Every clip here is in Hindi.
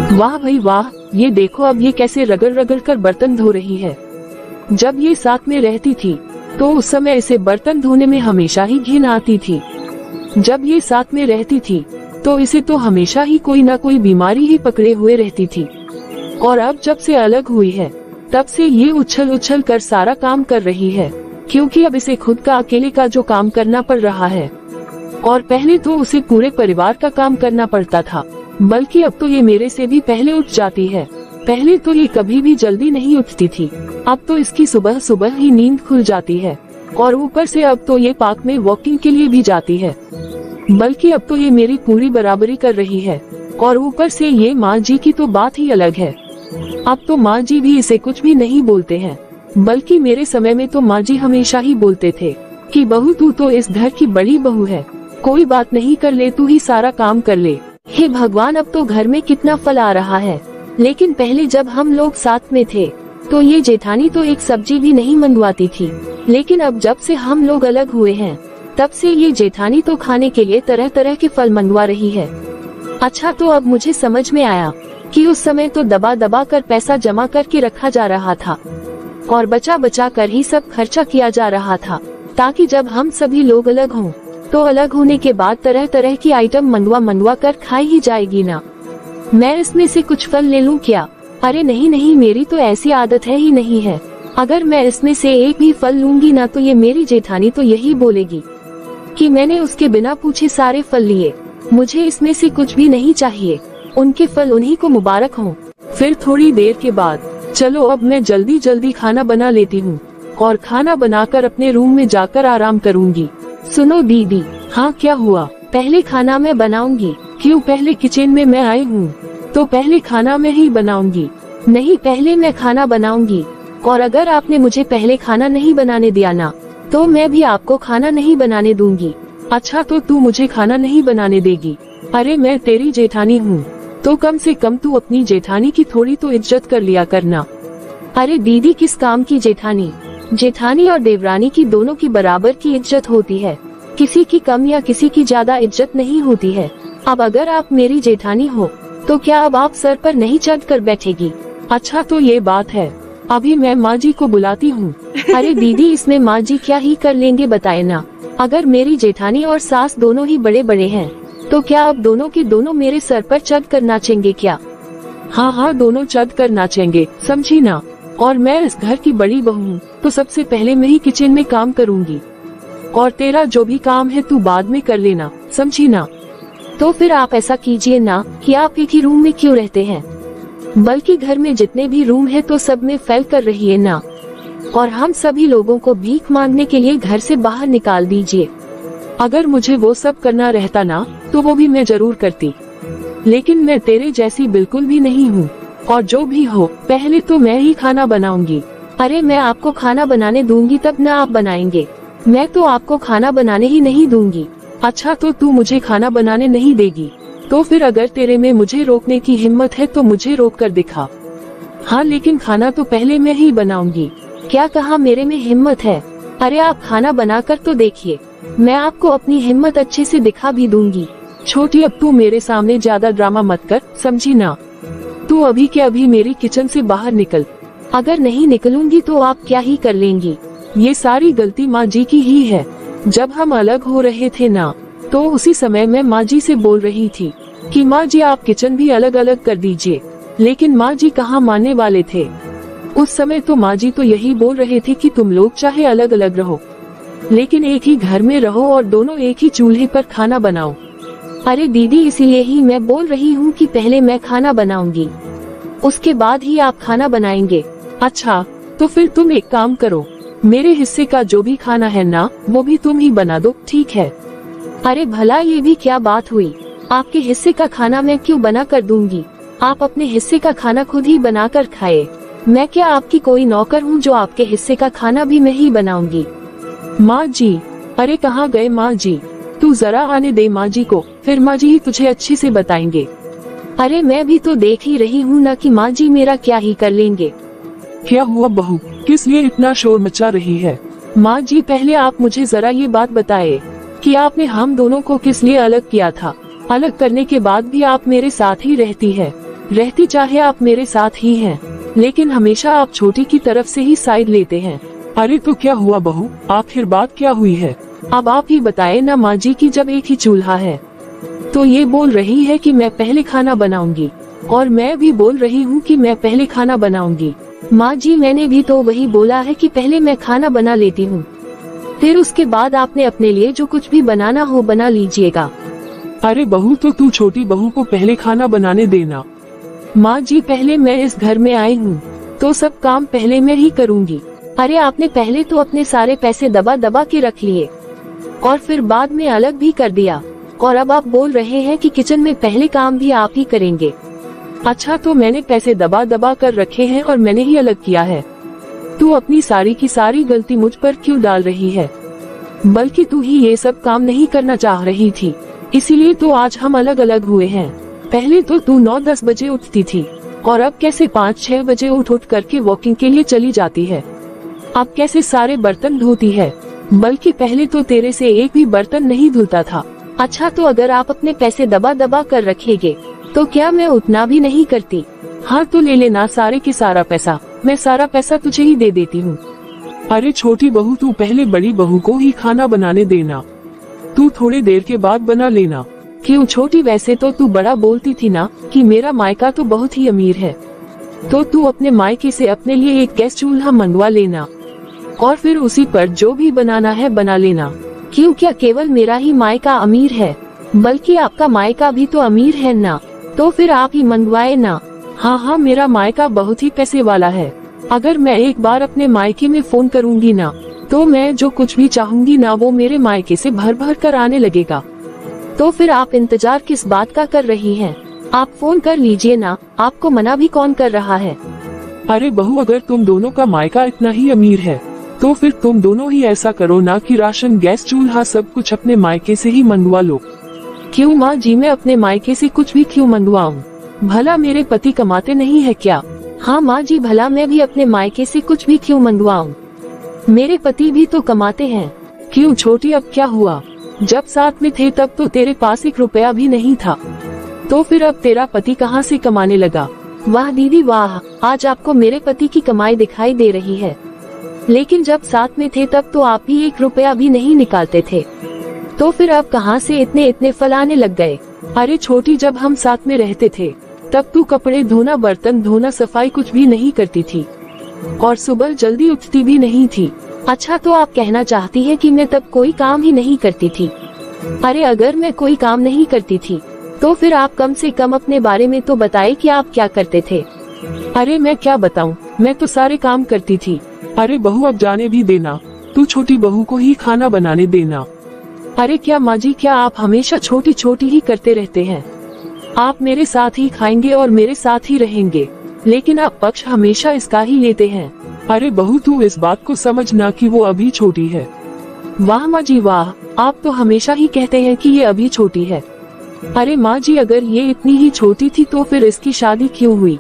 वाह भाई वाह, ये देखो अब ये कैसे रगड़ रगड़ कर बर्तन धो रही है। जब ये साथ में रहती थी तो उस समय इसे बर्तन धोने में हमेशा ही घिन आती थी। जब ये साथ में रहती थी तो इसे तो हमेशा ही कोई ना कोई बीमारी ही पकड़े हुए रहती थी। और अब जब से अलग हुई है तब से ये उछल उछल कर सारा काम कर रही है, क्योंकि अब इसे खुद का अकेले का जो काम करना पड़ रहा है। और पहले तो उसे पूरे परिवार का काम करना पड़ता था, बल्कि अब तो ये मेरे से भी पहले उठ जाती है। पहले तो ये कभी भी जल्दी नहीं उठती थी, अब तो इसकी सुबह सुबह ही नींद खुल जाती है। और ऊपर से अब तो ये पार्क में वॉकिंग के लिए भी जाती है, बल्कि अब तो ये मेरी पूरी बराबरी कर रही है। और ऊपर से ये माँ जी की तो बात ही अलग है। अब तो माँ जी भी इसे कुछ भी नहीं बोलते हैं, बल्कि मेरे समय में तो माँ जी हमेशा ही बोलते थे कि बहू तू तो इस घर की बड़ी बहू है, कोई बात नहीं, कर ले, तू ही सारा काम कर ले। हे भगवान, अब तो घर में कितना फल आ रहा है। लेकिन पहले जब हम लोग साथ में थे तो ये जेठानी तो एक सब्जी भी नहीं मंगवाती थी, लेकिन अब जब से हम लोग अलग हुए हैं तब से ये जेठानी तो खाने के लिए तरह तरह के फल मंगवा रही है। अच्छा, तो अब मुझे समझ में आया कि उस समय तो दबा दबा कर पैसा जमा करके रखा जा रहा था और बचा बचा कर ही सब खर्चा किया जा रहा था, ताकि जब हम सभी लोग अलग हों तो अलग होने के बाद तरह तरह की आइटम मंगवा कर खाई ही जाएगी ना। मैं इसमें से कुछ फल ले लूं क्या? अरे नहीं नहीं, मेरी तो ऐसी आदत है ही नहीं है। अगर मैं इसमें से एक भी फल लूंगी ना तो ये मेरी जेठानी तो यही बोलेगी कि मैंने उसके बिना पूछे सारे फल लिए, मुझे इसमें से कुछ भी नहीं चाहिए, उनके फल उन्हीं को मुबारक हों। फिर थोड़ी देर के बाद चलो अब मैं जल्दी जल्दी खाना बना लेती हूँ और खाना बनाकर अपने रूम में जाकर आराम करूँगी। सुनो दीदी। हाँ, क्या हुआ? पहले खाना मैं बनाऊंगी। क्यों? पहले किचन में मैं आई हूँ तो पहले खाना मैं ही बनाऊंगी। नहीं, पहले मैं खाना बनाऊंगी, और अगर आपने मुझे पहले खाना नहीं बनाने दिया ना तो मैं भी आपको खाना नहीं बनाने दूंगी। अच्छा, तो तू मुझे खाना नहीं बनाने देगी? अरे मैं तेरी जेठानी हूँ तो कम से कम तू अपनी जेठानी की थोड़ी तो इज्जत कर लिया करना। अरे दीदी, किस काम की जेठानी? जेठानी और देवरानी की दोनों की बराबर की इज्जत होती है, किसी की कम या किसी की ज्यादा इज्जत नहीं होती है। अब अगर आप मेरी जेठानी हो तो क्या अब आप सर पर नहीं चढ़ कर बैठेगी? अच्छा, तो ये बात है, अभी मैं माँ जी को बुलाती हूँ। अरे दीदी, इसमें माँ जी क्या ही कर लेंगे बताए ना। अगर मेरी जेठानी और सास दोनों ही बड़े बड़े हैं तो क्या अब दोनों के दोनों मेरे सर पर चढ़ कर नाचेंगे क्या? हाँ हाँ, दोनों चढ़ कर नाचेंगे, समझी ना। और मैं इस घर की बड़ी बहू हूँ तो सबसे पहले मैं ही किचन में काम करूँगी, और तेरा जो भी काम है तू बाद में कर लेना, समझी ना। तो फिर आप ऐसा कीजिए ना कि आप एक ही रूम में क्यों रहते हैं, बल्कि घर में जितने भी रूम है तो सब में फैल कर रहिए ना, और हम सभी लोगों को भीख मांगने के लिए घर से बाहर निकाल दीजिए। अगर मुझे वो सब करना रहता ना तो वो भी मैं जरूर करती, लेकिन मैं तेरे जैसी बिल्कुल भी नहीं हूँ, और जो भी हो पहले तो मैं ही खाना बनाऊंगी। अरे मैं आपको खाना बनाने दूंगी तब ना आप बनाएंगे, मैं तो आपको खाना बनाने ही नहीं दूंगी। अच्छा, तो तू मुझे खाना बनाने नहीं देगी तो फिर अगर तेरे में मुझे रोकने की हिम्मत है तो मुझे रोक कर दिखा। हाँ, लेकिन खाना तो पहले मैं ही बनाऊंगी। क्या कहा मेरे में हिम्मत है? अरे आप खाना बनाकर तो देखिए, मैं आपको अपनी हिम्मत अच्छे से दिखा भी दूंगी। छोटी, अब तू मेरे सामने ज्यादा ड्रामा मत कर, समझी ना। तू अभी के अभी मेरी किचन से बाहर निकल। अगर नहीं निकलूंगी तो आप क्या ही कर लेंगी? ये सारी गलती माँ जी की ही है। जब हम अलग हो रहे थे ना तो उसी समय मैं माँ जी से बोल रही थी कि माँ जी आप किचन भी अलग अलग कर दीजिए, लेकिन माँ जी कहाँ मानने वाले थे। उस समय तो माँ जी तो यही बोल रहे थे कि तुम लोग चाहे अलग अलग रहो लेकिन एक ही घर में रहो और दोनों एक ही चूल्हे पर खाना बनाओ। अरे दीदी, इसीलिए ही मैं बोल रही हूँ कि पहले मैं खाना बनाऊंगी, उसके बाद ही आप खाना बनाएंगे। अच्छा, तो फिर तुम एक काम करो, मेरे हिस्से का जो भी खाना है ना वो भी तुम ही बना दो, ठीक है? अरे भला ये भी क्या बात हुई? आपके हिस्से का खाना मैं क्यों बना कर दूंगी? आप अपने हिस्से का खाना खुद ही बना कर खाए। मैं क्या आपकी कोई नौकर हूँ जो आपके हिस्से का खाना भी मैं ही बनाऊंगी? माँ जी, अरे कहाँ गए माँ जी? तू जरा आने दे माँ जी को, फिर माँ जी ही तुझे अच्छे से बताएंगे। अरे मैं भी तो देख ही रही हूँ ना कि माँ जी मेरा क्या ही कर लेंगे। क्या हुआ बहू, किस लिए इतना शोर मचा रही है? माँ जी, पहले आप मुझे जरा ये बात बताए कि आपने हम दोनों को किस लिए अलग किया था? अलग करने के बाद भी आप मेरे साथ ही रहती है, रहती चाहे आप मेरे साथ ही हैं, लेकिन हमेशा आप छोटी की तरफ से ही साइड लेते हैं। अरे तो क्या हुआ बहू, आखिर बात क्या हुई है? अब आप ही बताए ना माँ जी की जब एक ही चूल्हा है तो ये बोल रही है कि मैं पहले खाना बनाऊंगी, और मैं भी बोल रही हूँ कि मैं पहले खाना बनाऊंगी। माँ जी मैंने भी तो वही बोला है कि पहले मैं खाना बना लेती हूँ, फिर उसके बाद आपने अपने लिए जो कुछ भी बनाना हो बना लीजिएगा। अरे बहू तो तू छोटी बहू को पहले खाना बनाने देना। माँ जी पहले मैं इस घर में आई हूँ तो सब काम पहले मैं ही करूँगी। अरे आपने पहले तो अपने सारे पैसे दबा दबा के रख लिए और फिर बाद में अलग भी कर दिया, और अब आप बोल रहे हैं कि किचन में पहले काम भी आप ही करेंगे। अच्छा तो मैंने पैसे दबा दबा कर रखे हैं और मैंने ही अलग किया है। तू अपनी सारी की सारी गलती मुझ पर क्यों डाल रही है? बल्कि तू ही ये सब काम नहीं करना चाह रही थी, इसीलिए तो आज हम अलग अलग हुए हैं। पहले तो तू 9-10 बजे उठती थी और अब कैसे 5-6 बजे उठ करके वॉकिंग के लिए चली जाती है। अब कैसे सारे बर्तन धोती है, बल्कि पहले तो तेरे से एक भी बर्तन नहीं धुलता था। अच्छा तो अगर आप अपने पैसे दबा दबा कर रखेंगे तो क्या मैं उतना भी नहीं करती? हाँ तो ले लेना सारे के सारा पैसा, मैं सारा पैसा तुझे ही दे देती हूँ। अरे छोटी बहू तू पहले बड़ी बहू को ही खाना बनाने देना, तू थोड़ी देर के बाद बना लेना। क्यों छोटी, वैसे तो तू बड़ा बोलती थी ना कि मेरा मायका तो बहुत ही अमीर है, तो तू अपने मायके से अपने लिए एक गैस चूल्हा मंगवा लेना और फिर उसी पर जो भी बनाना है बना लेना। क्यों, क्या केवल मेरा ही मायका अमीर है? बल्कि आपका मायका भी तो अमीर है ना, तो फिर आप ही मंगवाए ना। हाँ मेरा मायका बहुत ही पैसे वाला है। अगर मैं एक बार अपने मायके में फोन करूँगी ना तो मैं जो कुछ भी चाहूंगी ना वो मेरे मायके से भर भर कर आने लगेगा। तो फिर आप इंतजार किस बात का कर रही हैं? आप फोन कर लीजिए ना, आपको मना भी कौन कर रहा है? अरे बहू अगर तुम दोनों का मायका इतना ही अमीर है तो फिर तुम दोनों ही ऐसा करो ना कि राशन गैस चूल्हा सब कुछ अपने मायके से ही मंगवा लो। क्यों माँ जी, मैं अपने मायके से कुछ भी क्यों मंगवाऊँ? भला मेरे पति कमाते नहीं है क्या? हाँ माँ जी, भला मैं भी अपने मायके से कुछ भी क्यों मंगवाऊँ? मेरे पति भी तो कमाते हैं। क्यों छोटी, अब क्या हुआ? जब साथ में थे तब तो तेरे पास 1 रुपया भी नहीं था, तो फिर अब तेरा पति कहाँ से कमाने लगा? वाह दीदी वाह, आज आपको मेरे पति की कमाई दिखाई दे रही है, लेकिन जब साथ में थे तब तो आप ही 1 रुपया भी नहीं निकालते थे, तो फिर अब कहाँ से इतने इतने फल आने लग गए? अरे छोटी, जब हम साथ में रहते थे तब तू कपड़े धोना, बर्तन धोना, सफाई कुछ भी नहीं करती थी और सुबह जल्दी उठती भी नहीं थी। अच्छा तो आप कहना चाहती है कि मैं तब कोई काम ही नहीं करती थी? अरे अगर मैं कोई काम नहीं करती थी तो फिर आप कम से कम अपने बारे में तो बताए कि आप क्या करते थे। अरे मैं क्या बताऊं, मैं तो सारे काम करती थी। अरे बहू अब जाने भी देना, तू छोटी बहू को ही खाना बनाने देना। अरे क्या माँ जी, क्या आप हमेशा छोटी छोटी ही करते रहते हैं? आप मेरे साथ ही खाएंगे और मेरे साथ ही रहेंगे, लेकिन आप पक्ष हमेशा इसका ही लेते हैं। अरे बहू तू इस बात को समझना कि वो अभी छोटी है। वाह माँ जी वाह, आप तो हमेशा ही कहते हैं कि ये अभी छोटी है। अरे माँ जी, अगर ये इतनी ही छोटी थी तो फिर इसकी शादी क्यों हुई?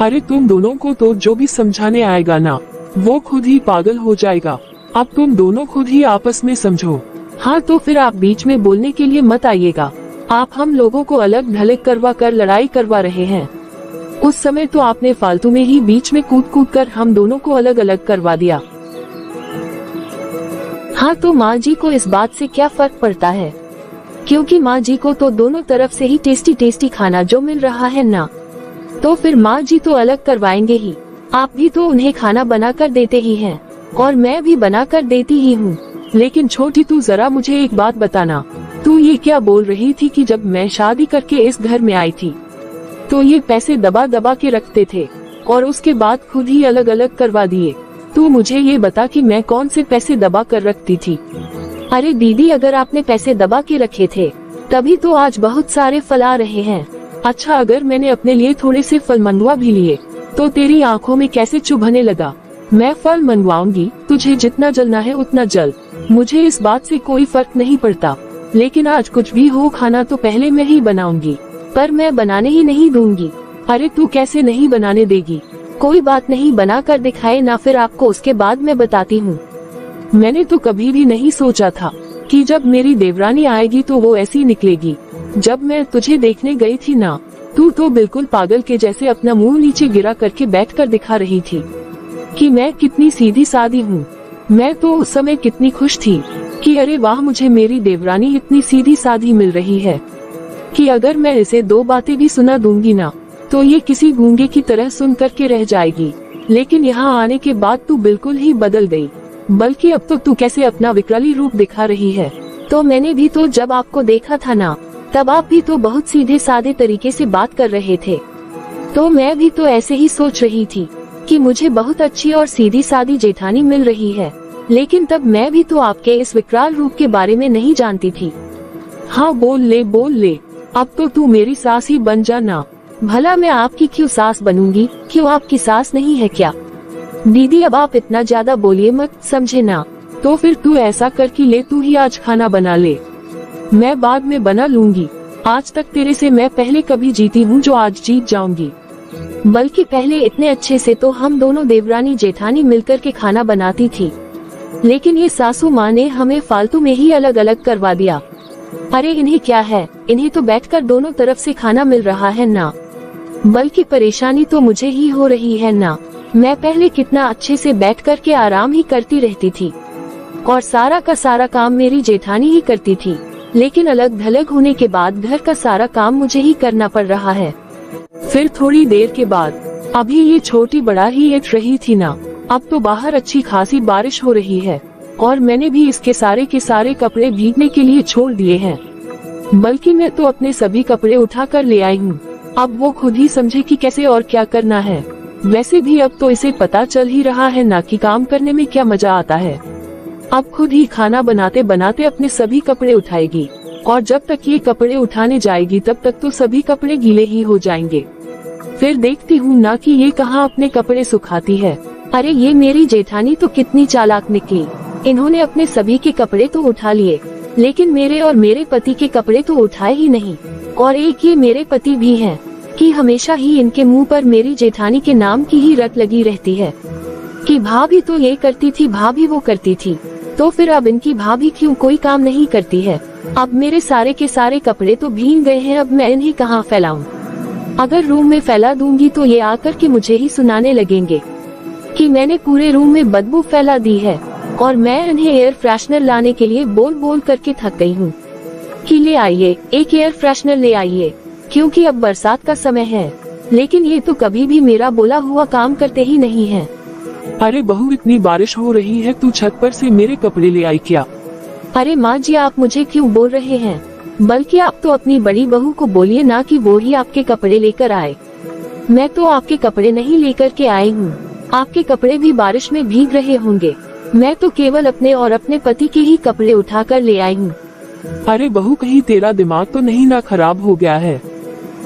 अरे तुम दोनों को तो जो भी समझाने आएगा ना वो खुद ही पागल हो जाएगा। अब तुम दोनों खुद ही आपस में समझो। हाँ तो फिर आप बीच में बोलने के लिए मत आइएगा। आप हम लोगों को अलग ढलक करवा कर लड़ाई करवा रहे हैं। उस समय तो आपने फालतू में ही बीच में कूद कूद कर हम दोनों को अलग अलग करवा दिया। हाँ तो माँ जी को इस बात से क्या फर्क पड़ता है, क्योंकि माँ जी को तो दोनों तरफ से ही टेस्टी टेस्टी खाना जो मिल रहा है ना, तो फिर माँ जी तो अलग करवाएंगे ही। आप भी तो उन्हें खाना बना कर देते ही हैं और मैं भी बना कर देती ही हूँ। लेकिन छोटी तू जरा मुझे एक बात बताना, तू ये क्या बोल रही थी कि जब मैं शादी करके इस घर में आई थी तो ये पैसे दबा दबा के रखते थे और उसके बाद खुद ही अलग अलग करवा दिए? तू मुझे ये बता कि मैं कौन से पैसे दबा कर रखती थी? अरे दीदी, अगर आपने पैसे दबा के रखे थे तभी तो आज बहुत सारे फल आ रहे हैं। अच्छा, अगर मैंने अपने लिए थोड़े से फल मंगवा भी लिए तो तेरी आंखों में कैसे चुभने लगा? मैं फल मंगवाऊंगी, तुझे जितना जलना है उतना जल, मुझे इस बात से कोई फर्क नहीं पड़ता। लेकिन आज कुछ भी हो, खाना तो पहले मैं ही बनाऊंगी, पर मैं बनाने ही नहीं दूंगी। अरे तू कैसे नहीं बनाने देगी? कोई बात नहीं, बना कर दिखाए ना, फिर आपको उसके बाद मैं बताती हूँ। मैंने तो कभी भी नहीं सोचा था कि जब मेरी देवरानी आएगी तो वो ऐसी निकलेगी। जब मैं तुझे देखने गई थी ना तू तो बिल्कुल पागल के जैसे अपना मुंह नीचे गिरा करके बैठकर दिखा रही थी कि मैं कितनी सीधी सादी हूँ। मैं तो उस समय कितनी खुश थी कि अरे वाह, मुझे मेरी देवरानी इतनी सीधी सादी मिल रही है कि अगर मैं इसे 2 बातें भी सुना दूंगी ना तो ये किसी गूंगे की तरह सुन करके रह जाएगी। लेकिन यहाँ आने के बाद तू बिल्कुल ही बदल गई, बल्कि अब तो तू कैसे अपना विकराली रूप दिखा रही है। तो मैंने भी तो जब आपको देखा था ना, तब आप भी तो बहुत सीधे सादे तरीके से बात कर रहे थे। तो मैं भी तो ऐसे ही सोच रही थी कि मुझे बहुत अच्छी और सीधी सादी जेठानी मिल रही है, लेकिन तब मैं भी तो आपके इस विकराल रूप के बारे में नहीं जानती थी। हाँ बोल ले, अब तो तू मेरी सास ही बन जाना। भला मैं आपकी क्यों सास बनूंगी? क्यों आपकी सास नहीं है क्या? दीदी अब आप इतना ज्यादा बोलिए मत, समझे ना। तो फिर तू ऐसा कर कि ले तू ही आज खाना बना ले, मैं बाद में बना लूंगी। आज तक तेरे से मैं पहले कभी जीती हूँ जो आज जीत जाऊंगी। बल्कि पहले इतने अच्छे से तो हम दोनों देवरानी जेठानी मिलकर के खाना बनाती थी, लेकिन ये सासू माँ ने हमें फालतू में ही अलग अलग करवा दिया। अरे इन्हें क्या है, इन्हें तो बैठकर दोनों तरफ से खाना मिल रहा है ना, बल्कि परेशानी तो मुझे ही हो रही है ना। मैं पहले कितना अच्छे से बैठ कर के आराम ही करती रहती थी और सारा का सारा काम मेरी जेठानी ही करती थी, लेकिन अलग थलग होने के बाद घर का सारा काम मुझे ही करना पड़ रहा है। फिर थोड़ी देर के बाद अभी ये छोटी बड़ा ही एक रही थी ना, अब तो बाहर अच्छी खासी बारिश हो रही है और मैंने भी इसके सारे के सारे कपड़े भीगने के लिए छोड़ दिए हैं। बल्कि मैं तो अपने सभी कपड़े उठा कर ले आई हूँ। अब वो खुद ही समझे कि कैसे और क्या करना है। वैसे भी अब तो इसे पता चल ही रहा है ना कि काम करने में क्या मजा आता है। अब खुद ही खाना बनाते बनाते अपने सभी कपड़े उठाएगी और जब तक ये कपड़े उठाने जाएगी तब तक तो सभी कपड़े गीले ही हो जाएंगे। फिर देखती हूँ ना कि ये कहाँ अपने कपड़े सुखाती है। अरे ये मेरी जेठानी तो कितनी चालाक निकली। इन्होंने अपने सभी के कपड़े तो उठा लिए, लेकिन मेरे और मेरे पति के कपड़े तो उठाए ही नहीं। और एक ये मेरे पति भी हैं कि हमेशा ही इनके मुंह पर मेरी जेठानी के नाम की ही रट लगी रहती है कि भाभी तो ये करती थी, भाभी वो करती थी। तो फिर अब इनकी भाभी क्यों कोई काम नहीं करती है? अब मेरे सारे के सारे कपड़े तो भीग गए हैं, अब मैं इन्हें कहाँ फैलाऊं? अगर रूम में फैला दूंगी तो ये आकर के मुझे ही सुनाने लगेंगे कि मैंने पूरे रूम में बदबू फैला दी है। और मैं इन्हें एयर फ्रेशनर लाने के लिए बोल बोल करके थक गई हूँ कि ले आइए, एक एयर फ्रेशनर ले आइए, क्योंकि अब बरसात का समय है। लेकिन ये तो कभी भी मेरा बोला हुआ काम करते ही नहीं है। अरे बहू, इतनी बारिश हो रही है, तू छत पर से मेरे कपड़े ले आई क्या? अरे माँ जी, आप मुझे क्यों बोल रहे हैं? बल्कि आप तो अपनी बड़ी बहू को बोलिए ना कि वो ही आपके कपड़े लेकर आए। मैं तो आपके कपड़े नहीं लेकर के आई हूँ। आपके कपड़े भी बारिश में भीग रहे होंगे। मैं तो केवल अपने और अपने पति के ही कपड़े उठा कर ले आई हूँ। अरे बहू, कहीं तेरा दिमाग तो नहीं ना खराब हो गया है?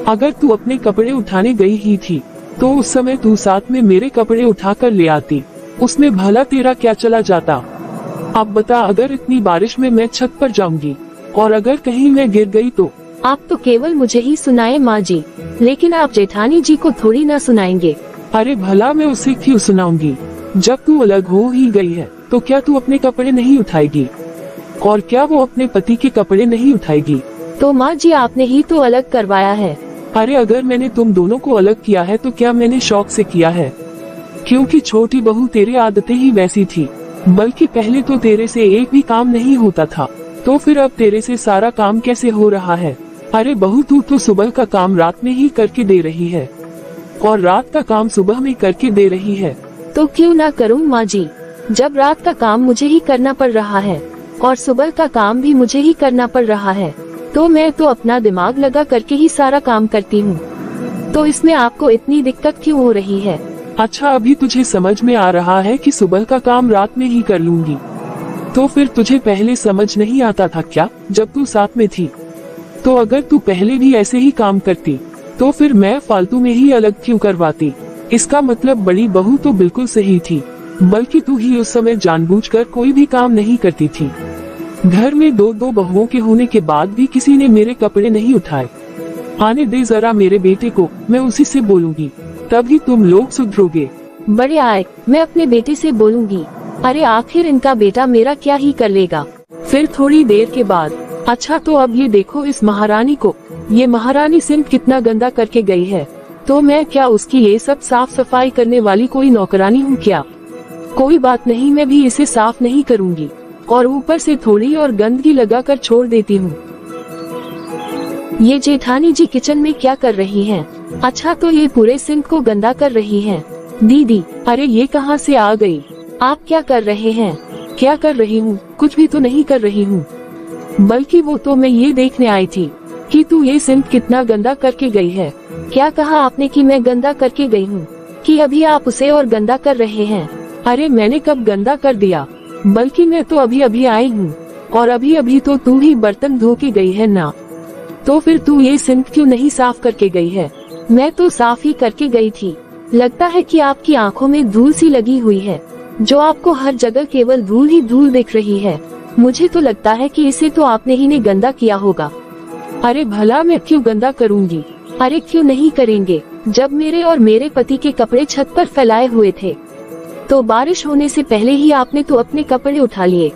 अगर तू अपने कपड़े उठाने गई ही थी तो उस समय तू साथ में मेरे कपड़े उठा कर ले आती, उसमें भला तेरा क्या चला जाता? अब बता, अगर इतनी बारिश में मैं छत पर जाऊंगी और अगर कहीं मैं गिर गई तो? आप तो केवल मुझे ही सुनाए माँ जी, लेकिन आप जेठानी जी को थोड़ी ना सुनाएंगे। अरे भला मैं उसे क्यों सुनाऊंगी? जब तू अलग हो ही गई है तो क्या तू अपने कपड़े नहीं उठाएगी? और क्या वो अपने पति के कपड़े नहीं उठाएगी? तो माँ जी, आपने ही तो अलग करवाया है। अरे अगर मैंने तुम दोनों को अलग किया है तो क्या मैंने शौक से किया है? क्योंकि छोटी बहू तेरी आदतें ही वैसी थी। बल्कि पहले तो तेरे से एक भी काम नहीं होता था, तो फिर अब तेरे से सारा काम कैसे हो रहा है? अरे बहू, तू तो सुबह का काम रात में ही करके दे रही है और रात का काम सुबह में करके दे रही है। तो क्यों ना करूं माँ जी? जब रात का काम मुझे ही करना पड़ रहा है और सुबह का काम भी मुझे ही करना पड़ रहा है, तो मैं तो अपना दिमाग लगा करके ही सारा काम करती हूँ। तो इसमें आपको इतनी दिक्कत क्यों हो रही है? अच्छा, अभी तुझे समझ में आ रहा है कि सुबह का काम रात में ही कर लूंगी। तो फिर तुझे पहले समझ नहीं आता था क्या, जब तू साथ में थी? तो अगर तू पहले भी ऐसे ही काम करती तो फिर मैं फालतू में ही अलग क्यों करवाती? इसका मतलब बड़ी बहू तो बिल्कुल सही थी, बल्कि तू ही उस समय जानबूझकर कोई भी काम नहीं करती थी। घर में दो बहुओं के होने के बाद भी किसी ने मेरे कपड़े नहीं उठाए। आने दे जरा मेरे बेटे को, मैं उसी से बोलूंगी, तभी तुम लोग सुधरोगे। बड़े आए, मैं अपने बेटे से बोलूंगी। अरे आखिर इनका बेटा मेरा क्या ही कर लेगा। फिर थोड़ी देर के बाद अच्छा तो अब ये देखो इस महारानी को, ये महारानी सिंक कितना गंदा करके गई है। तो मैं क्या उसकी ये सब साफ सफाई करने वाली कोई नौकरानी हूँ क्या? कोई बात नहीं, मैं भी इसे साफ नहीं करूँगी और ऊपर से थोड़ी और गंदगी लगाकर छोड़ देती हूँ। ये जेठानी जी किचन में क्या कर रही हैं? अच्छा तो ये पूरे सिंक को गंदा कर रही हैं। दीदी, अरे ये कहाँ से आ गई? आप क्या कर रहे हैं? क्या कर रही हूँ? कुछ भी तो नहीं कर रही हूँ, बल्कि वो तो मैं ये देखने आई थी कि तू ये सिंक कितना गंदा करके गई है। क्या कहा आपने कि मैं गंदा करके गई हूँ, कि अभी आप उसे और गंदा कर रहे हैं? अरे मैंने कब गंदा कर दिया, बल्कि मैं तो अभी अभी आई हूँ और अभी अभी तो तू ही बर्तन धो के गई है ना, तो फिर तू ये सिंक क्यों नहीं साफ करके गई है? मैं तो साफ ही करके गई थी। लगता है कि आपकी आंखों में धूल सी लगी हुई है, जो आपको हर जगह केवल धूल ही धूल दिख रही है। मुझे तो लगता है कि इसे तो आपने ही ने गंदा किया होगा। अरे भला मैं क्यों गंदा करूँगी? अरे क्यों नहीं करेंगे? जब मेरे और मेरे पति के कपड़े छत पर फैलाए हुए थे तो बारिश होने से पहले ही आपने तो अपने कपड़े उठा लिए,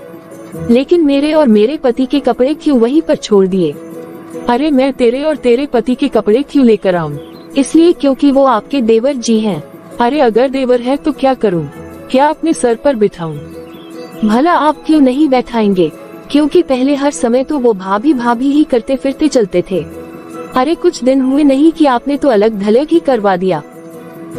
लेकिन मेरे और मेरे पति के कपड़े क्यों वहीं पर छोड़ दिए? अरे मैं तेरे और तेरे पति के कपड़े क्यों लेकर आऊं? इसलिए क्योंकि वो आपके देवर जी हैं। अरे अगर देवर है तो क्या करूं? क्या अपने सर पर बिठाऊं? भला आप क्यों नहीं बैठाएंगे? क्योंकि पहले हर समय तो वो भाभी भाभी ही करते फिरते चलते थे। अरे कुछ दिन हुए नहीं कि आपने तो अलग धलग ही करवा दिया।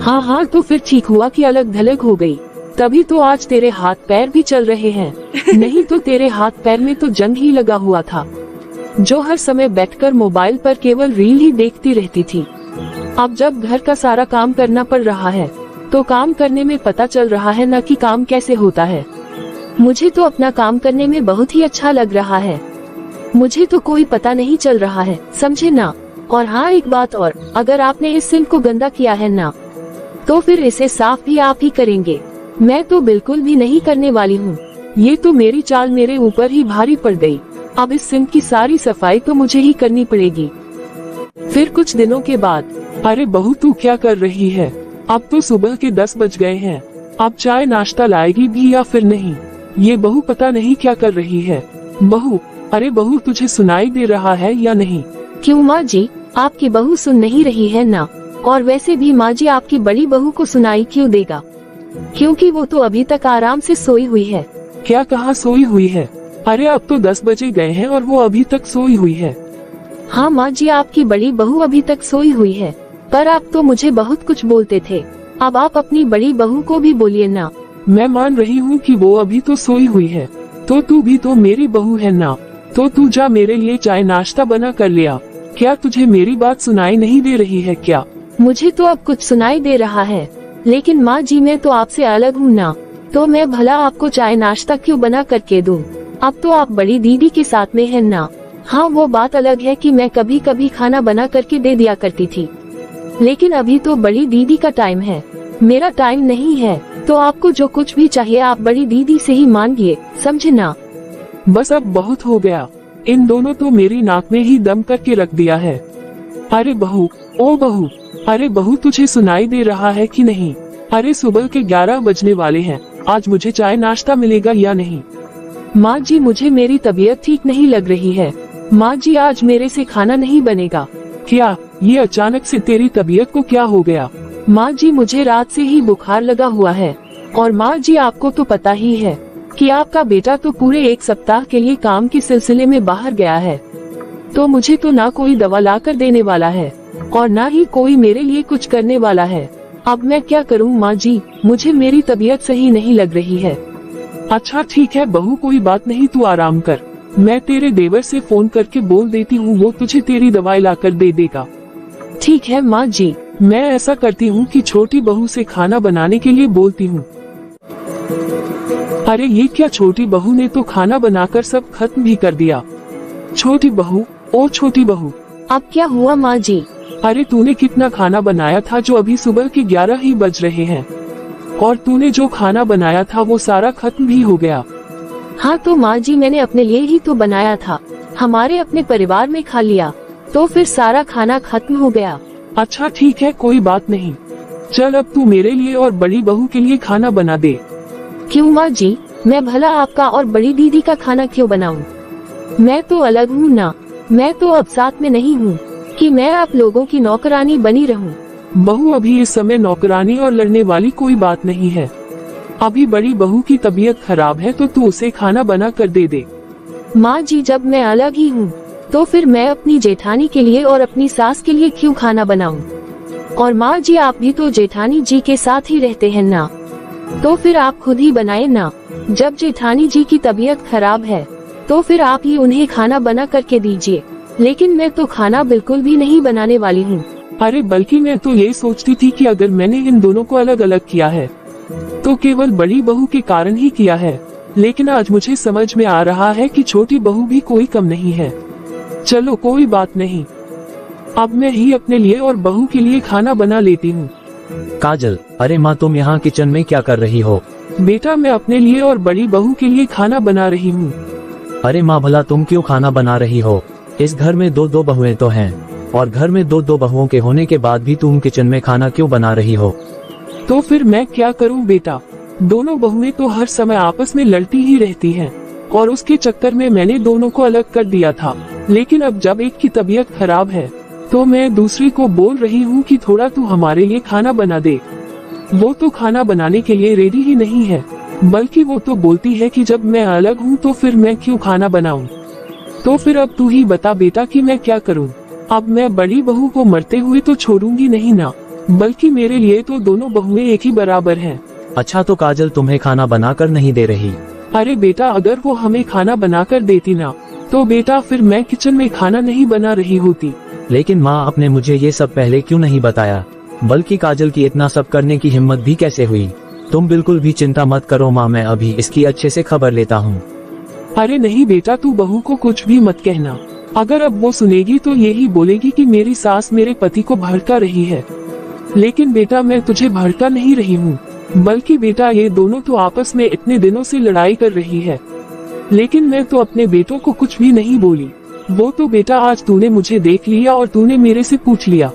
हाँ तो फिर ठीक हुआ कि अलग धलग हो गई, तभी तो आज तेरे हाथ पैर भी चल रहे हैं। नहीं तो तेरे हाथ पैर में तो जंग ही लगा हुआ था, जो हर समय बैठकर मोबाइल पर केवल रील ही देखती रहती थी। अब जब घर का सारा काम करना पड़ रहा है तो काम करने में पता चल रहा है न कि काम कैसे होता है। मुझे तो अपना काम करने में बहुत ही अच्छा लग रहा है। मुझे तो कोई पता नहीं चल रहा है, समझे ना? और हाँ एक बात और, अगर आपने इस सिंक को गंदा किया है ना, तो फिर इसे साफ भी आप ही करेंगे। मैं तो बिल्कुल भी नहीं करने वाली हूँ। ये तो मेरी चाल मेरे ऊपर ही भारी पड़ गई। अब इस सिंक की सारी सफाई तो मुझे ही करनी पड़ेगी। फिर कुछ दिनों के बाद, अरे बहू तू क्या कर रही है? अब तो सुबह के 10 बज गए हैं, अब चाय नाश्ता लाएगी भी या फिर नहीं? ये बहू पता नहीं क्या कर रही है। बहू, अरे बहू तुझे सुनाई दे रहा है या नहीं? क्यों माँ जी, आपकी बहू सुन नहीं रही है ना? और वैसे भी माँ जी आपकी बड़ी बहू को सुनाई क्यों देगा, क्योंकि वो तो अभी तक आराम से सोई हुई है। क्या कहा सोई हुई है? अरे अब तो 10 बजे गए हैं और वो अभी तक सोई हुई है। हाँ माँ जी, आपकी बड़ी बहू अभी तक सोई हुई है, पर आप तो मुझे बहुत कुछ बोलते थे, अब आप अपनी बड़ी बहू को भी बोलिए ना। मैं मान रही हूँ कि वो अभी तो सोई हुई है, तो तू भी तो मेरी बहू है ना, तो तू जा मेरे लिए चाय नाश्ता बना कर लिया। क्या तुझे मेरी बात सुनाई नहीं दे रही है क्या? मुझे तो अब कुछ सुनाई दे रहा है, लेकिन माँ जी मैं तो आपसे अलग हूँ ना, तो मैं भला आपको चाय नाश्ता क्यों बना करके दूँ? अब तो आप बड़ी दीदी के साथ में हैं ना। हाँ वो बात अलग है कि मैं कभी कभी खाना बना करके दे दिया करती थी, लेकिन अभी तो बड़ी दीदी का टाइम है, मेरा टाइम नहीं है। तो आपको जो कुछ भी चाहिए आप बड़ी दीदी से ही मांगिए, समझे ना? बस अब बहुत हो गया, इन दोनों तो मेरी नाक में ही दम करके रख दिया है। अरे बहू, ओ बहू, अरे बहू तुझे सुनाई दे रहा है कि नहीं? अरे सुबह के 11 बजने वाले हैं, आज मुझे चाय नाश्ता मिलेगा या नहीं? माँ जी मुझे मेरी तबीयत ठीक नहीं लग रही है। माँ जी आज मेरे से खाना नहीं बनेगा। क्या ये अचानक से तेरी तबीयत को क्या हो गया? माँ जी मुझे रात से ही बुखार लगा हुआ है, और माँ जी आपको तो पता ही है कि आपका बेटा तो पूरे 1 सप्ताह के लिए काम के सिलसिले में बाहर गया है, तो मुझे तो ना कोई दवा ला कर देने वाला है और ना ही कोई मेरे लिए कुछ करने वाला है। अब मैं क्या करूँ माँ जी, मुझे मेरी तबीयत सही नहीं लग रही है। अच्छा ठीक है बहू, कोई बात नहीं, तू आराम कर, मैं तेरे देवर से फोन करके बोल देती हूँ, वो तुझे तेरी दवाई ला कर दे देगा। ठीक है माँ जी, मैं ऐसा करती हूँ कि छोटी बहू से खाना बनाने के लिए बोलती हूँ। अरे ये क्या, छोटी बहू ने तो खाना बनाकर सब खत्म भी कर दिया। छोटी बहू, ओ छोटी बहू। अब क्या हुआ माँ जी? अरे तूने कितना खाना बनाया था जो अभी सुबह के 11 ही बज रहे हैं, और तूने जो खाना बनाया था वो सारा खत्म भी हो गया। हाँ तो माँ जी मैंने अपने लिए ही तो बनाया था, हमारे अपने परिवार में खा लिया, तो फिर सारा खाना खत्म हो गया। अच्छा ठीक है, कोई बात नहीं, चल अब तू मेरे लिए और बड़ी बहू के लिए खाना बना दे। क्यों माँ जी, मैं भला आपका और बड़ी दीदी का खाना क्यों बनाऊं? मैं तो अलग हूँ ना, मैं तो अब साथ में नहीं हूँ कि मैं आप लोगों की नौकरानी बनी रहूँ। बहू, अभी इस समय नौकरानी और लड़ने वाली कोई बात नहीं है। अभी बड़ी बहू की तबीयत खराब है तो तू उसे खाना बना कर दे दे। माँ जी, जब मैं अलग ही हूँ तो फिर मैं अपनी जेठानी के लिए और अपनी सास के लिए क्यों खाना बनाऊं? और माँ जी, आप भी तो जेठानी जी के साथ ही रहते हैं ना, तो फिर आप खुद ही बनाए ना। जब जेठानी जी की तबीयत खराब है तो फिर आप ही उन्हें खाना बना करके दीजिए। लेकिन मैं तो खाना बिल्कुल भी नहीं बनाने वाली हूँ। अरे बल्कि मैं तो ये सोचती थी कि अगर मैंने इन दोनों को अलग अलग किया है तो केवल बड़ी बहू के कारण ही किया है, लेकिन आज मुझे समझ में आ रहा है कि छोटी बहू भी कोई कम नहीं है। चलो कोई बात नहीं, अब मैं ही अपने लिए और बहू के लिए खाना बना लेती हूँ। काजल, अरे माँ तुम यहाँ किचन में क्या कर रही हो? बेटा, मैं अपने लिए और बड़ी बहू के लिए खाना बना रही हूँ। अरे माँ, भला तुम क्यों खाना बना रही हो? इस घर में दो बहुएं तो हैं, और घर में दो बहुओं के होने के बाद भी तुम किचन में खाना क्यों बना रही हो? तो फिर मैं क्या करूँ बेटा, दोनों बहुएं तो हर समय आपस में लड़ती ही रहती हैं, और उसके चक्कर में मैंने दोनों को अलग कर दिया था। लेकिन अब जब एक की तबीयत खराब है तो मैं दूसरी को बोल रही हूँ कि थोड़ा तू हमारे लिए खाना बना दे। वो तो खाना बनाने के लिए रेडी ही नहीं है, बल्कि वो तो बोलती है कि जब मैं अलग हूँ तो फिर मैं क्यों खाना बनाऊं। तो फिर अब तू ही बता बेटा कि मैं क्या करूं। अब मैं बड़ी बहू को मरते हुए तो छोड़ूंगी नहीं ना, बल्कि मेरे लिए तो दोनों बहुएं एक ही बराबर हैं। अच्छा, तो काजल तुम्हें खाना बनाकर नहीं दे रही? अरे बेटा, अगर वो हमें खाना बनाकर देती ना तो बेटा फिर मैं किचन में खाना नहीं बना रही होती। लेकिन माँ, आपने मुझे ये सब पहले क्यों नहीं बताया? बल्कि काजल की इतना सब करने की हिम्मत भी कैसे हुई? तुम बिल्कुल भी चिंता मत करो माँ, मैं अभी इसकी अच्छे से खबर लेता हूँ। अरे नहीं बेटा, तू बहू को कुछ भी मत कहना। अगर अब वो सुनेगी तो यही बोलेगी कि मेरी सास मेरे पति को भड़का रही है। लेकिन बेटा, मैं तुझे भड़का नहीं रही हूँ, बल्कि बेटा ये दोनों तो आपस में इतने दिनों से लड़ाई कर रही है, लेकिन मैं तो अपने बेटों को कुछ भी नहीं बोली। वो तो बेटा आज तूने मुझे देख लिया और तूने मेरे से पूछ लिया,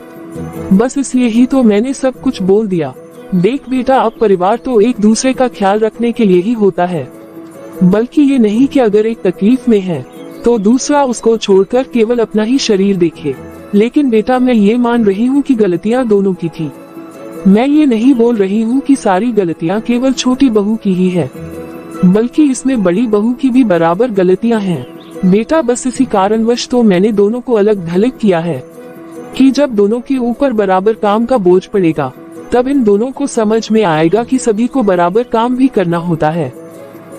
बस इसलिए ही तो मैंने सब कुछ बोल दिया। देख बेटा, अब परिवार तो एक दूसरे का ख्याल रखने के लिए ही होता है, बल्कि ये नहीं कि अगर एक तकलीफ में है तो दूसरा उसको छोड़कर केवल अपना ही शरीर देखे। लेकिन बेटा, मैं ये मान रही हूँ कि गलतियाँ दोनों की थी। मैं ये नहीं बोल रही हूँ कि सारी गलतियाँ केवल छोटी बहू की ही है, बल्कि इसमें बड़ी बहू की भी बराबर गलतियाँ हैं। बेटा, बस इसी कारणवश तो मैंने दोनों को अलग थलग किया है कि जब दोनों के ऊपर बराबर काम का बोझ पड़ेगा तब इन दोनों को समझ में आएगा कि सभी को बराबर काम भी करना होता है।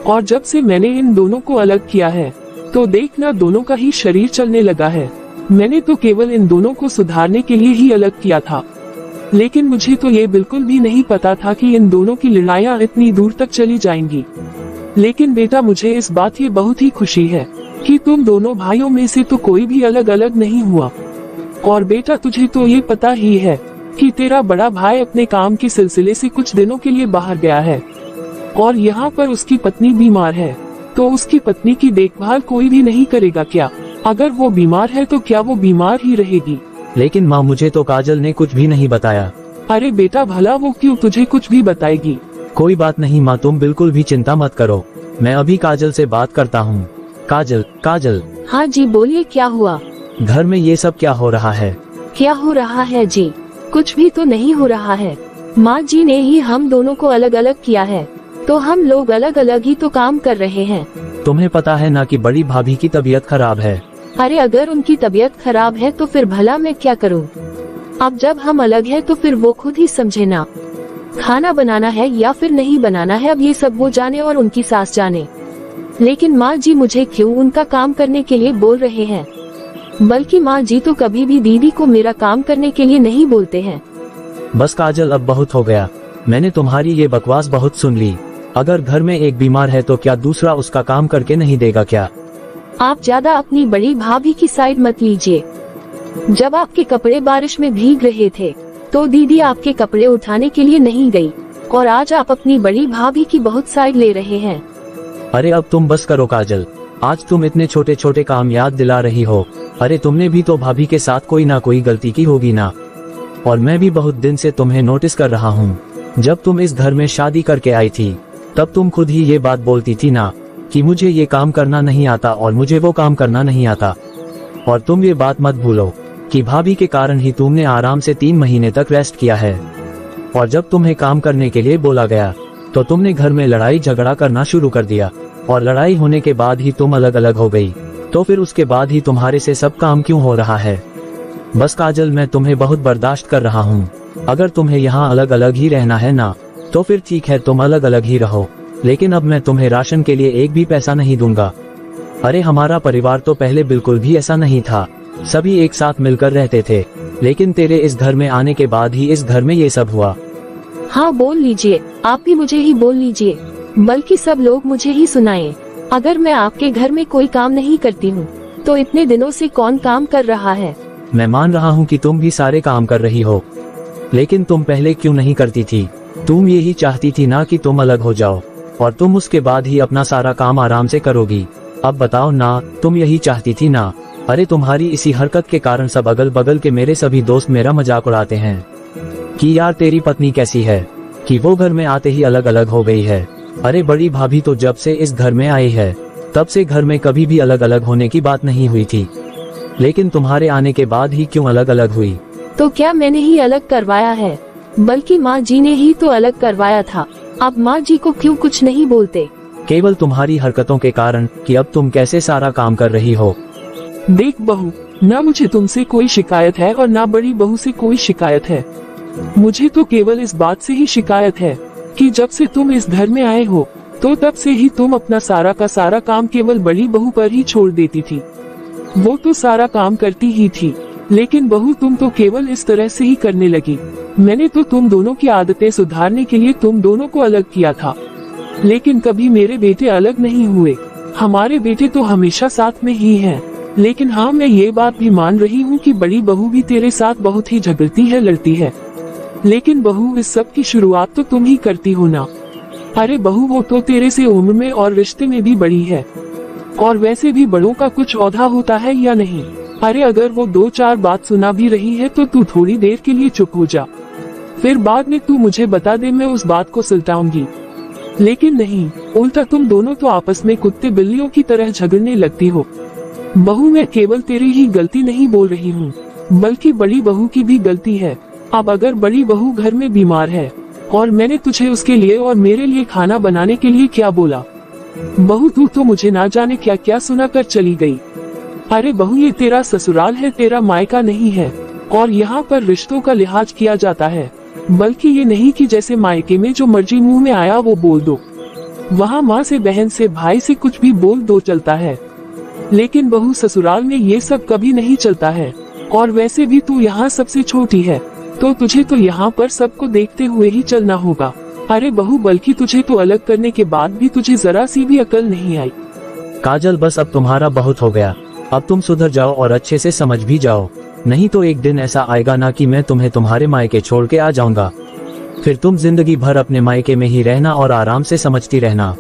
और जब से मैंने इन दोनों को अलग किया है तो देखना दोनों का ही शरीर चलने लगा है। मैंने तो केवल इन दोनों को सुधारने के लिए ही अलग किया था, लेकिन मुझे तो ये बिल्कुल भी नहीं पता था कि इन दोनों की लड़ाइयाँ इतनी दूर तक चली जाएंगी। लेकिन बेटा, मुझे इस बात की बहुत ही खुशी है कि तुम दोनों भाइयों में से तो कोई भी अलग अलग नहीं हुआ। और बेटा, तुझे तो ये पता ही है कि तेरा बड़ा भाई अपने काम के सिलसिले से कुछ दिनों के लिए बाहर गया है, और यहाँ पर उसकी पत्नी बीमार है, तो उसकी पत्नी की देखभाल कोई भी नहीं करेगा क्या? अगर वो बीमार है तो क्या वो बीमार ही रहेगी? लेकिन माँ, मुझे तो काजल ने कुछ भी नहीं बताया। अरे बेटा, भला वो क्यों तुझे कुछ भी बताएगी? कोई बात नहीं माँ, तुम बिल्कुल भी चिंता मत करो, मैं अभी काजल से बात करता हूँ। काजल, काजल। हाँ जी, बोलिए, क्या हुआ? घर में ये सब क्या हो रहा है? क्या हो रहा है जी? कुछ भी तो नहीं हो रहा है। माँ जी ने ही हम दोनों को अलग अलग किया है, तो हम लोग अलग अलग ही तो काम कर रहे हैं। तुम्हें पता है ना कि बड़ी भाभी की तबीयत खराब है। अरे अगर उनकी तबीयत खराब है तो फिर भला मैं क्या करूं? अब जब हम अलग हैं तो फिर वो खुद ही समझे ना, खाना बनाना है या फिर नहीं बनाना है, अब ये सब वो जाने और उनकी सास जाने। लेकिन माँ जी मुझे क्यों उनका काम करने के लिए बोल रहे हैं? बल्कि माँ जी तो कभी भी दीदी को मेरा काम करने के लिए नहीं बोलते हैं। बस काजल, अब बहुत हो गया, मैंने तुम्हारी ये बकवास बहुत सुन ली। अगर घर में एक बीमार है तो क्या दूसरा उसका काम करके नहीं देगा क्या? आप ज्यादा अपनी बड़ी भाभी की साइड मत लीजिए। जब आपके कपड़े बारिश में भीग रहे थे तो दीदी आपके कपड़े उठाने के लिए नहीं गई, और आज आप अपनी बड़ी भाभी की बहुत साइड ले रहे हैं। अरे अब तुम बस करो काजल, आज तुम इतने छोटे छोटे काम याद दिला रही हो। अरे तुमने भी तो भाभी के साथ कोई ना कोई गलती की होगी ना, और मैं भी बहुत दिन से तुम्हें नोटिस कर रहा हूँ। जब तुम इस घर में शादी करके आई थी तब तुम खुद ही ये बात बोलती थी ना कि मुझे ये काम करना नहीं आता और मुझे वो काम करना नहीं आता। और तुम ये बात मत भूलो कि भाभी के कारण ही तुमने आराम से 3 महीने तक रेस्ट किया है। और जब तुम्हें काम करने के लिए बोला गया तो तुमने घर में लड़ाई झगड़ा करना शुरू कर दिया, और लड़ाई होने के बाद ही तुम अलग अलग हो गई। तो फिर उसके बाद ही तुम्हारे से सब काम क्यों हो रहा है? बस काजल, मैं तुम्हें बहुत बर्दाश्त कर रहा हूँ। अगर तुम्हें यहाँ अलग अलग ही रहना है ना, तो फिर ठीक है, तुम अलग अलग ही रहो, लेकिन अब मैं तुम्हें राशन के लिए एक भी पैसा नहीं दूंगा। अरे हमारा परिवार तो पहले बिल्कुल भी ऐसा नहीं था, सभी एक साथ मिलकर रहते थे, लेकिन तेरे इस घर में आने के बाद ही इस घर में ये सब हुआ। हाँ बोल लीजिए, आप भी मुझे ही बोल लीजिए, बल्कि सब लोग मुझे ही सुनाएं। अगर मैं आपके घर में कोई काम नहीं करती हूँ तो इतने दिनों से कौन काम कर रहा है? मैं मान रहा हूँ कि तुम भी सारे काम कर रही हो, लेकिन तुम पहले क्यों नहीं करती थी? तुम यही चाहती थी ना कि तुम अलग हो जाओ और तुम उसके बाद ही अपना सारा काम आराम से करोगी। अब बताओ ना, तुम यही चाहती थी ना? अरे तुम्हारी इसी हरकत के कारण सब अगल बगल के मेरे सभी दोस्त मेरा मजाक उड़ाते हैं कि यार तेरी पत्नी कैसी है, कि वो घर में आते ही अलग अलग हो गई है। अरे बड़ी भाभी तो जब से इस घर में आई है तब से घर में कभी भी अलग अलग होने की बात नहीं हुई थी, लेकिन तुम्हारे आने के बाद ही क्यों अलग अलग हुई? तो क्या मैंने ही अलग करवाया है? बल्कि माँ जी ने ही तो अलग करवाया था। अब माँ जी को क्यों कुछ नहीं बोलते? केवल तुम्हारी हरकतों के कारण कि अब तुम कैसे सारा काम कर रही हो। देख बहू, ना मुझे तुमसे कोई शिकायत है और ना बड़ी बहू से कोई शिकायत है। मुझे तो केवल इस बात से ही शिकायत है कि जब से तुम इस घर में आए हो तो तब से ही तुम अपना सारा का सारा काम केवल बड़ी बहू पर ही छोड़ देती थी। वो तो सारा काम करती ही थी, लेकिन बहू तुम तो केवल इस तरह से ही करने लगी। मैंने तो तुम दोनों की आदतें सुधारने के लिए तुम दोनों को अलग किया था, लेकिन कभी मेरे बेटे अलग नहीं हुए। हमारे बेटे तो हमेशा साथ में ही हैं। लेकिन हाँ, मैं ये बात भी मान रही हूँ कि बड़ी बहू भी तेरे साथ बहुत ही झगड़ती है, लड़ती है। लेकिन बहू, इस सब की शुरुआत तो तुम ही करती हो ना। अरे बहू, वो तो तेरे से उम्र में और रिश्ते में भी बड़ी है, और वैसे भी बड़ों का कुछ औधा होता है या नहीं? अरे अगर वो 2-4 बात सुना भी रही है तो तू थोड़ी देर के लिए चुप हो जा, फिर बाद में तू मुझे बता दे, मैं उस बात को सुलटाऊंगी। लेकिन नहीं, उल्टा तुम दोनों तो आपस में कुत्ते बिल्लियों की तरह झगड़ने लगती हो। बहू, मैं केवल तेरी ही गलती नहीं बोल रही हूँ, बल्कि बड़ी बहू की भी गलती है। अब अगर बड़ी बहू घर में बीमार है और मैंने तुझे उसके लिए और मेरे लिए खाना बनाने के लिए क्या बोला, बहू तू तो मुझे ना जाने क्या क्या सुना कर चली गई। अरे बहू, ये तेरा ससुराल है, तेरा मायका नहीं है, और यहाँ पर रिश्तों का लिहाज किया जाता है, बल्कि ये नहीं कि जैसे मायके में जो मर्जी मुंह में आया वो बोल दो। वहाँ माँ से, बहन से, भाई से कुछ भी बोल दो चलता है, लेकिन बहू ससुराल में ये सब कभी नहीं चलता है। और वैसे भी तू यहाँ सबसे छोटी है, तो तुझे तो यहाँ पर सबको देखते हुए ही चलना होगा। अरे बहू, बल्कि तुझे तो अलग करने के बाद भी तुझे जरा सी भी अकल नहीं आई। काजल, बस अब तुम्हारा बहुत हो गया। अब तुम सुधर जाओ और अच्छे से समझ भी जाओ, नहीं तो एक दिन ऐसा आएगा ना कि मैं तुम्हें तुम्हारे मायके छोड़ के आ जाऊंगा। फिर तुम जिंदगी भर अपने मायके में ही रहना और आराम से समझती रहना।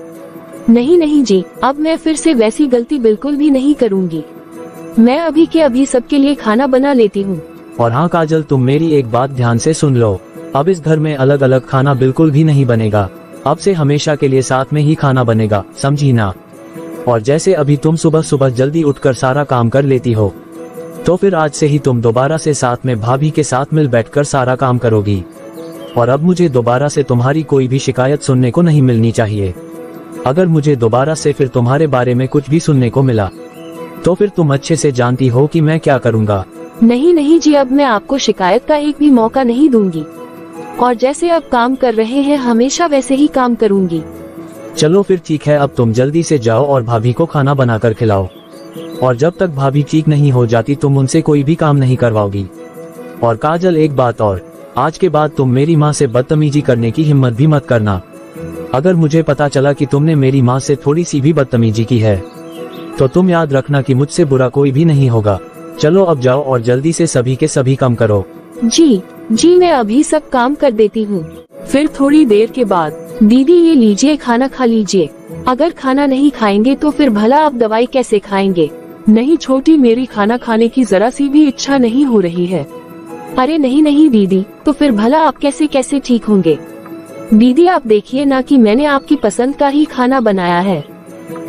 नहीं नहीं जी, अब मैं फिर से वैसी गलती बिल्कुल भी नहीं करूँगी। मैं अभी के अभी सबके लिए खाना बना लेती हूँ। और हाँ काजल, तुम मेरी एक बात ध्यान से सुन लो, अब इस घर में अलग अलग खाना बिल्कुल भी नहीं बनेगा। अब से हमेशा के लिए साथ में ही खाना बनेगा, समझी ना? और जैसे अभी तुम सुबह सुबह जल्दी उठकर सारा काम कर लेती हो, तो फिर आज से ही तुम दोबारा से साथ में भाभी के साथ मिल बैठकर सारा काम करोगी। और अब मुझे दोबारा से तुम्हारी कोई भी शिकायत सुनने को नहीं मिलनी चाहिए। अगर मुझे दोबारा से फिर तुम्हारे बारे में कुछ भी सुनने को मिला तो फिर तुम अच्छे से जानती हो कि मैं क्या करूँगा। नहीं नहीं जी, अब मैं आपको शिकायत का एक भी मौका नहीं दूंगी, और जैसे अब काम कर रहे हैं हमेशा वैसे ही काम करूंगी। चलो फिर ठीक है, अब तुम जल्दी से जाओ और भाभी को खाना बनाकर खिलाओ, और जब तक भाभी ठीक नहीं हो जाती तुम उनसे कोई भी काम नहीं करवाओगी। और काजल, एक बात और, आज के बाद तुम मेरी माँ से बदतमीजी करने की हिम्मत भी मत करना। अगर मुझे पता चला कि तुमने मेरी माँ से थोड़ी सी भी बदतमीजी की है तो तुम याद रखना कि मुझसे बुरा कोई भी नहीं होगा। चलो अब जाओ और जल्दी से सभी के सभी काम करो। जी जी, मैं अभी सब काम कर देती हूँ। फिर थोड़ी देर के बाद, दीदी ये लीजिए, खाना खा लीजिए। अगर खाना नहीं खाएंगे तो फिर भला आप दवाई कैसे खाएंगे? नहीं छोटी, मेरी खाना खाने की जरा सी भी इच्छा नहीं हो रही है। अरे नहीं नहीं दीदी, तो फिर भला आप कैसे कैसे ठीक होंगे? दीदी आप देखिए ना कि मैंने आपकी पसंद का ही खाना बनाया है।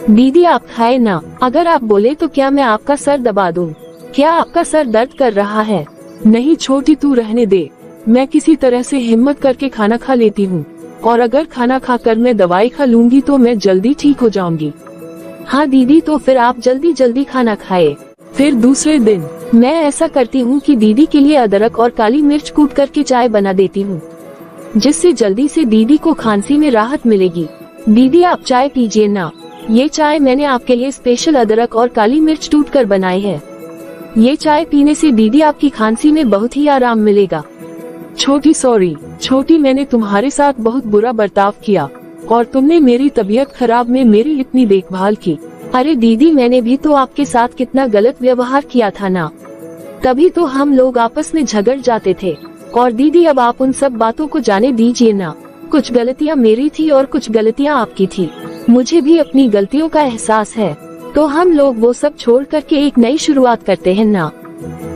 दीदी आप खाए ना, अगर आप बोले तो क्या मैं आपका सर दबा दूं? क्या आपका सर दर्द कर रहा है? नहीं छोटी, तू रहने दे, मैं किसी तरह से हिम्मत करके खाना खा लेती हूँ, और अगर खाना खाकर मैं दवाई खा लूंगी तो मैं जल्दी ठीक हो जाऊंगी। हाँ दीदी, तो फिर आप जल्दी जल्दी खाना खाए। फिर दूसरे दिन मैं ऐसा करती हूँ कि दीदी के लिए अदरक और काली मिर्च कूट करके चाय बना देती हूँ, जिससे जल्दी से दीदी को खांसी में राहत मिलेगी। दीदी आप चाय पीजिए ना, ये चाय मैंने आपके लिए स्पेशल अदरक और काली मिर्च कूट कर बनाई है। ये चाय पीने से दीदी आपकी खांसी में बहुत ही आराम मिलेगा। छोटी सॉरी छोटी, मैंने तुम्हारे साथ बहुत बुरा बर्ताव किया और तुमने मेरी तबीयत खराब में मेरी इतनी देखभाल की। अरे दीदी, मैंने भी तो आपके साथ कितना गलत व्यवहार किया था ना, तभी तो हम लोग आपस में झगड़ जाते थे। और दीदी अब आप उन सब बातों को जाने दीजिए ना, कुछ गलतियाँ मेरी थी और कुछ गलतियाँ आपकी थी, मुझे भी अपनी गलतियों का एहसास है, तो हम लोग वो सब छोड़ करके एक नई शुरुआत करते हैं ना।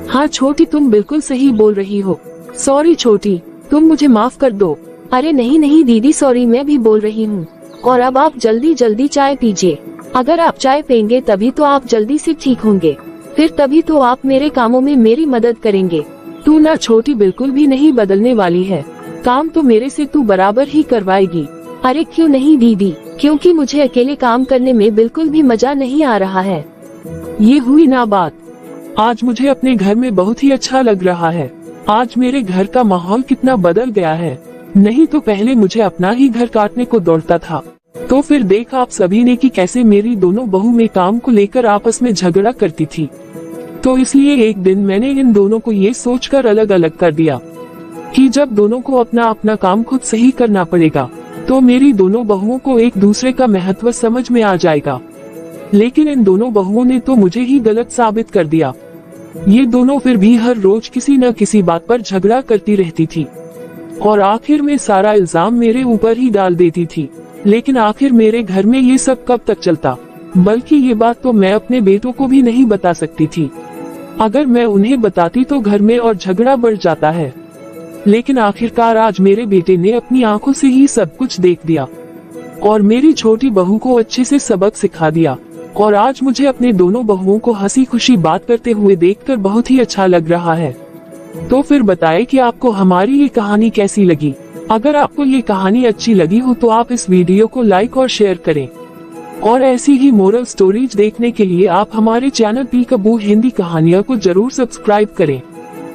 हाँ छोटी, तुम बिल्कुल सही बोल रही हो। सॉरी छोटी, तुम मुझे माफ कर दो। अरे नहीं नहीं दीदी, सॉरी मैं भी बोल रही हूँ। और अब आप जल्दी जल्दी चाय पीजिए, अगर आप चाय पियेंगे तभी तो आप जल्दी से ठीक होंगे, फिर तभी तो आप मेरे कामों में मेरी मदद करेंगे। तू ना छोटी बिल्कुल भी नहीं बदलने वाली है, काम तो मेरे से तू बराबर ही करवाएगी। अरे क्यों नहीं दीदी, क्योंकि मुझे अकेले काम करने में बिल्कुल भी मजा नहीं आ रहा है। ये हुई ना बात, आज मुझे अपने घर में बहुत ही अच्छा लग रहा है। आज मेरे घर का माहौल कितना बदल गया है, नहीं तो पहले मुझे अपना ही घर काटने को दौड़ता था। तो फिर देख आप सभी ने कि कैसे मेरी दोनों बहू में काम को लेकर आपस में झगड़ा करती थी। तो इसलिए एक दिन मैंने इन दोनों को ये सोचकर अलग अलग कर दिया कि जब दोनों को अपना अपना काम खुद सही करना पड़ेगा तो मेरी दोनों बहुओं को एक दूसरे का महत्व समझ में आ जाएगा। लेकिन इन दोनों बहुओं ने तो मुझे ही गलत साबित कर दिया। ये दोनों फिर भी हर रोज किसी न किसी बात पर झगड़ा करती रहती थी और आखिर में सारा इल्जाम मेरे ऊपर ही डाल देती थी। लेकिन आखिर मेरे घर में ये सब कब तक चलता, बल्कि ये बात तो मैं अपने बेटों को भी नहीं बता सकती थी। अगर मैं उन्हें बताती तो घर में और झगड़ा बढ़ जाता है। लेकिन आखिरकार आज मेरे बेटे ने अपनी आंखों से ही सब कुछ देख दिया और मेरी छोटी बहू को अच्छे से सबक सिखा दिया। और आज मुझे अपने दोनों बहुओं को हंसी खुशी बात करते हुए देखकर बहुत ही अच्छा लग रहा है। तो फिर बताएं कि आपको हमारी ये कहानी कैसी लगी। अगर आपको ये कहानी अच्छी लगी हो तो आप इस वीडियो को लाइक और शेयर करें, और ऐसी ही मोरल स्टोरीज देखने के लिए आप हमारे चैनल पीकाबू हिंदी कहानियाँ को जरूर सब्सक्राइब करें।